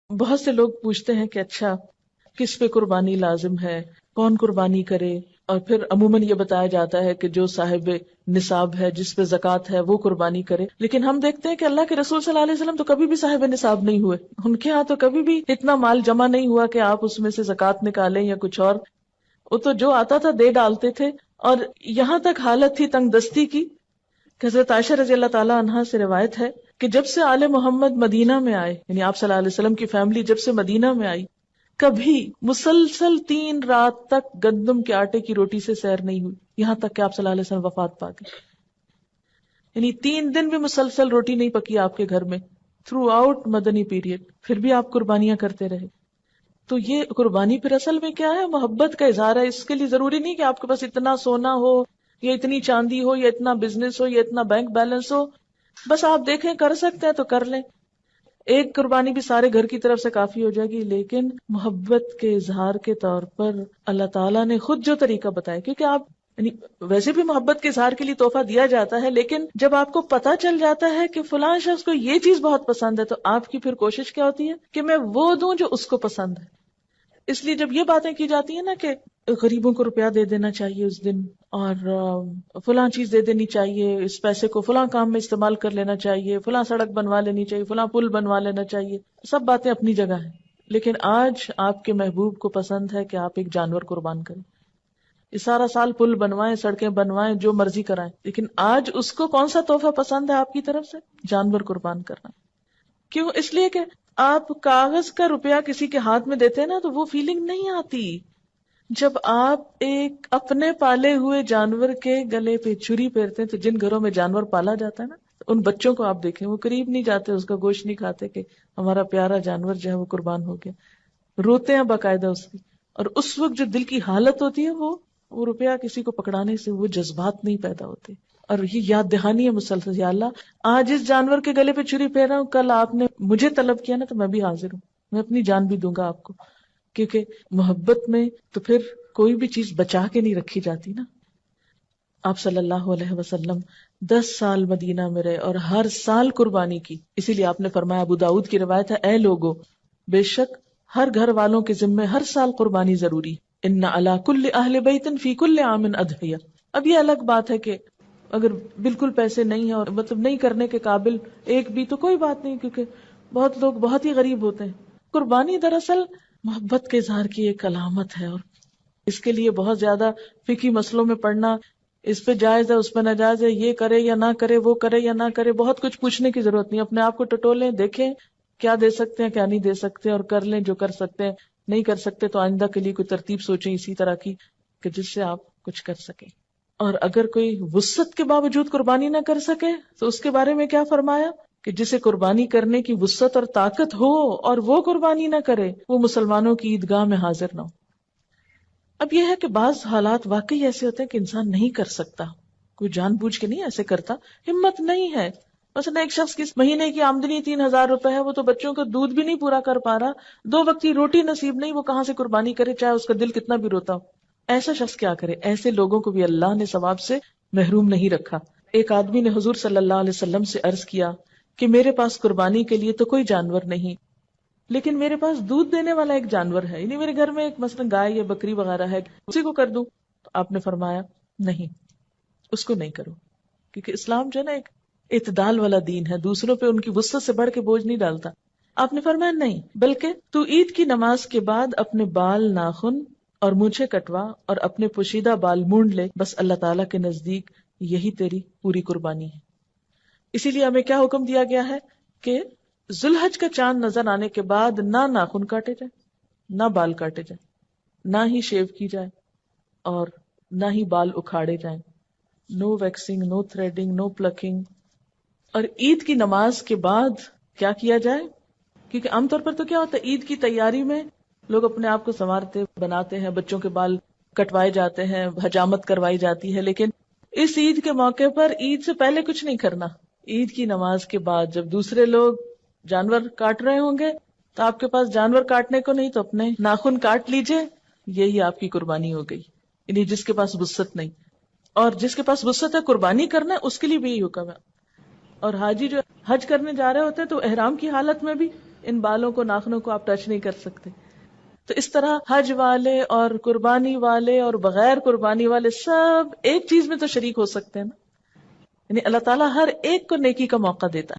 بہت سے لوگ پوچھتے ہیں کہ اچھا کس پہ قربانی لازم ہے، کون قربانی کرے، اور پھر عموماً یہ بتایا جاتا ہے کہ جو صاحب نصاب ہے، جس پہ زکوٰۃ ہے، وہ قربانی کرے. لیکن ہم دیکھتے ہیں کہ اللہ کے رسول صلی اللہ علیہ وسلم تو کبھی بھی صاحب نصاب نہیں ہوئے. ان کے ہاں تو کبھی بھی اتنا مال جمع نہیں ہوا کہ آپ اس میں سے زکوٰۃ نکالیں یا کچھ اور. وہ تو جو آتا تھا دے ڈالتے تھے. اور یہاں تک حالت تھی تنگ دستی کی کہ حضرت عائشہ رضی اللہ تعالیٰ عنہا سے روایت ہے کہ جب سے آل محمد مدینہ میں آئے، یعنی آپ صلی اللہ علیہ وسلم کی فیملی جب سے مدینہ میں آئی، کبھی مسلسل 3 رات تک گندم کے آٹے کی روٹی سے سیر نہیں ہوئی، یہاں تک کہ آپ صلی اللہ علیہ وسلم وفات پا گئے. یعنی 3 دن بھی مسلسل روٹی نہیں پکی آپ کے گھر میں تھرو آؤٹ مدنی پیریڈ، پھر بھی آپ قربانیاں کرتے رہے. تو یہ قربانی پھر اصل میں کیا ہے؟ محبت کا اظہار ہے. اس کے لیے ضروری نہیں کہ آپ کے پاس اتنا سونا ہو یا اتنی چاندی ہو یا اتنا بزنس ہو یا اتنا بینک بیلنس ہو. بس آپ دیکھیں کر سکتے ہیں تو کر لیں. ایک قربانی بھی سارے گھر کی طرف سے کافی ہو جائے گی. لیکن محبت کے اظہار کے طور پر اللہ تعالیٰ نے خود جو طریقہ بتایا، کیونکہ آپ یعنی ویسے بھی محبت کے اظہار کے لیے تحفہ دیا جاتا ہے، لیکن جب آپ کو پتا چل جاتا ہے کہ فلاں شخص کو یہ چیز بہت پسند ہے، تو آپ کی پھر کوشش کیا ہوتی ہے کہ میں وہ دوں جو اس کو پسند ہے. اس لیے جب یہ باتیں کی جاتی ہیں نا کہ غریبوں کو روپیہ دے دینا چاہیے اس دن، اور فلاں چیز دے دینی چاہیے، اس پیسے کو فلاں کام میں استعمال کر لینا چاہیے، فلاں سڑک بنوا لینی چاہیے، فلاں پل بنوا لینا چاہیے، سب باتیں اپنی جگہ ہیں. لیکن آج آپ کے محبوب کو پسند ہے کہ آپ ایک جانور قربان کریں. یہ سارا سال پل بنوائیں، سڑکیں بنوائیں، جو مرضی کرائیں، لیکن آج اس کو کون سا تحفہ پسند ہے آپ کی طرف سے؟ جانور قربان کرنا. کیوں؟ اس لیے کہ آپ کاغذ کا روپیہ کسی کے ہاتھ میں دیتے ہیں نا تو وہ فیلنگ نہیں آتی. جب آپ ایک اپنے پالے ہوئے جانور کے گلے پہ چھری پھیرتے ہیں، تو جن گھروں میں جانور پالا جاتا ہے نا، ان بچوں کو آپ دیکھیں وہ قریب نہیں جاتے، اس کا گوشت نہیں کھاتے کہ ہمارا پیارا جانور جو ہے وہ قربان ہو گیا. روتے ہیں باقاعدہ اس کی. اور اس وقت جو دل کی حالت ہوتی ہے وہ روپیہ کسی کو پکڑانے سے وہ جذبات نہیں پیدا ہوتے. اور یہ یاد دہانی ہے مسلسل، یا اللہ آج اس جانور کے گلے پہ چھری پھیر رہا ہوں، کل آپ نے مجھے طلب کیا نا تو میں بھی حاضر ہوں، میں اپنی جان بھی دوں گا آپ کو. کیونکہ محبت میں تو پھر کوئی بھی چیز بچا کے نہیں رکھی جاتی نا. آپ صلی اللہ علیہ وسلم 10 سال مدینہ میں رہے اور ہر سال قربانی کی. اسی لیے آپ نے فرمایا، ابو داؤد کی روایت ہے، اے لوگو، بے شک ہر گھر والوں کے ذمے ہر سال قربانی ضروری. ان علی کل اہل بیت فی کل عام اضحیہ. اب یہ الگ بات ہے کہ اگر بالکل پیسے نہیں ہیں اور مطلب نہیں کرنے کے قابل ایک بھی، تو کوئی بات نہیں، کیونکہ بہت لوگ بہت ہی غریب ہوتے ہیں. قربانی دراصل محبت کے اظہار کی ایک علامت ہے، اور اس کے لیے بہت زیادہ فقہی مسئلوں میں پڑھنا، اس پہ جائز ہے اس پہ ناجائز ہے، یہ کرے یا نہ کرے، وہ کرے یا نہ کرے، بہت کچھ پوچھنے کی ضرورت نہیں. اپنے آپ کو ٹٹولیں، دیکھیں کیا دے سکتے ہیں کیا نہیں دے سکتے، اور کر لیں جو کر سکتے ہیں. نہیں کر سکتے تو آئندہ کے لیے کوئی ترتیب سوچیں اسی طرح کی کہ جس سے آپ کچھ کر سکیں. اور اگر کوئی وسعت کے باوجود قربانی نہ کر سکے تو اس کے بارے میں کیا فرمایا کہ جسے قربانی کرنے کی وسعت اور طاقت ہو اور وہ قربانی نہ کرے، وہ مسلمانوں کی عیدگاہ میں حاضر نہ ہو. اب یہ ہے کہ بعض حالات واقعی ایسے ہوتے ہیں کہ انسان نہیں کر سکتا، کوئی جان بوجھ کے نہیں ایسے کرتا، ہمت نہیں ہے. مثلا ایک شخص کی مہینے کی آمدنی 3,000 روپے ہے، وہ تو بچوں کا دودھ بھی نہیں پورا کر پا رہا، 2 وقت کی روٹی نصیب نہیں، وہ کہاں سے قربانی کرے چاہے اس کا دل کتنا بھی روتا ہو. ایسا شخص کیا کرے؟ ایسے لوگوں کو بھی اللہ نے ثواب سے محروم نہیں رکھا. ایک آدمی نے حضور صلی اللہ علیہ وسلم سے عرض کیا کہ میرے پاس قربانی کے لیے تو کوئی جانور نہیں، لیکن میرے پاس دودھ دینے والا ایک جانور ہے، یعنی میرے گھر میں ایک مثلا گائے یا بکری وغیرہ ہے، اسی کو کر دوں. تو آپ نے فرمایا نہیں، اس کو نہیں کرو، کیونکہ اسلام جو ہے نا ایک اعتدال والا دین ہے، دوسروں پہ ان کی وسعت سے بڑھ کے بوجھ نہیں ڈالتا. آپ نے فرمایا نہیں، بلکہ تو عید کی نماز کے بعد اپنے بال، ناخن اور مونچھیں کٹوا اور اپنے پوشیدہ بال مونڈ لے، بس اللہ تعالیٰ کے نزدیک یہی تیری پوری قربانی ہے. اسی لیے ہمیں کیا حکم دیا گیا ہے کہ ذوالحج کا چاند نظر آنے کے بعد نہ ناخن کاٹے جائیں، نہ بال کاٹے جائیں، نہ ہی شیو کی جائے، اور نہ ہی بال اکھاڑے جائیں. نو ویکسنگ، نو تھریڈنگ، نو پلکنگ. اور عید کی نماز کے بعد کیا کیا جائے؟ کیونکہ عام طور پر تو کیا ہوتا ہے، عید کی تیاری میں لوگ اپنے آپ کو سنوارتے بناتے ہیں، بچوں کے بال کٹوائے جاتے ہیں، حجامت کروائی جاتی ہے. لیکن اس عید کے موقع پر عید سے پہلے کچھ نہیں کرنا. عید کی نماز کے بعد جب دوسرے لوگ جانور کاٹ رہے ہوں گے تو آپ کے پاس جانور کاٹنے کو نہیں، تو اپنے ناخن کاٹ لیجئے، یہی آپ کی قربانی ہو گئی. یعنی جس کے پاس وسعت نہیں، اور جس کے پاس وسعت ہے قربانی کرنا ہے، اس کے لیے بھی یہی حکم ہے. اور حاجی جو حج کرنے جا رہے ہوتے ہیں تو احرام کی حالت میں بھی ان بالوں کو ناخنوں کو آپ ٹچ نہیں کر سکتے. تو اس طرح حج والے اور قربانی والے اور بغیر قربانی والے سب ایک چیز میں تو شریک ہو سکتے ہیں نا. یعنی اللہ تعالیٰ ہر ایک کو نیکی کا موقع دیتا ہے.